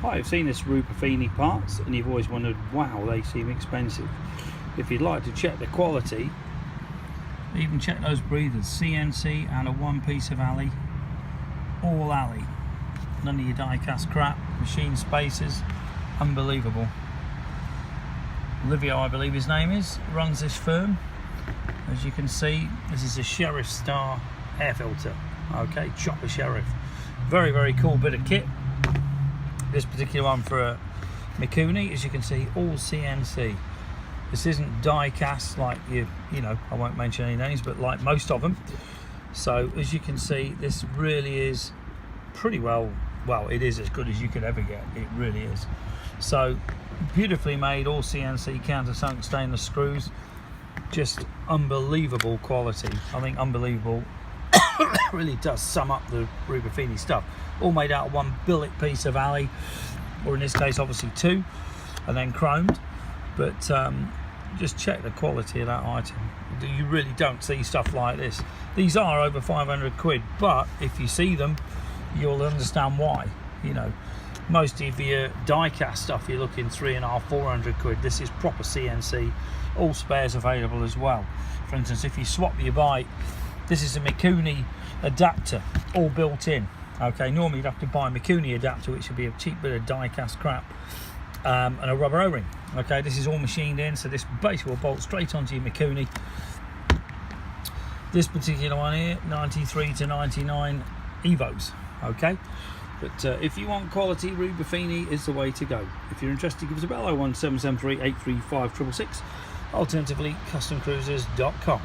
Hi, I've seen this Rebufinni parts and you've always wondered, wow, they seem expensive. If you'd like to check the quality, even check those breathers, CNC and a one piece of alley, all alley. None of your die-cast crap, machine spacers, unbelievable. Livio, I believe his name is, runs this firm. As you can see, this is a Sherrif Star air filter, okay, chopper Sherrif. Very, very cool bit of kit. This particular one for a Mikuni, as you can see, all CNC. This isn't die cast like you know, I won't mention any names, but like most of them. So as you can see, this really is pretty well, it is as good as you could ever get. It really is. So beautifully made, all CNC, countersunk stainless screws. Just unbelievable quality. I think unbelievable really does sum up the Rebufinni stuff. All made out of one billet piece of alley, or in this case obviously two, and then chromed. But just check the quality of that item. You really don't see stuff like this. These are over 500 quid, but if you see them, you'll understand why. You know, most of your die-cast stuff, you're looking 350, 400 quid. This is proper CNC, all spares available as well. For instance, if you swap your bike, this is a Mikuni adapter, all built in. Okay, normally you'd have to buy a Mikuni adapter, which would be a cheap bit of die-cast crap, and a rubber O-ring. Okay, this is all machined in, so this basically will bolt straight onto your Mikuni. This particular one here, 93 to 99 Evos. Okay, but if you want quality, Rebufinni is the way to go. If you're interested, give us a bell, 01773 835 666, alternatively customcruisers.com.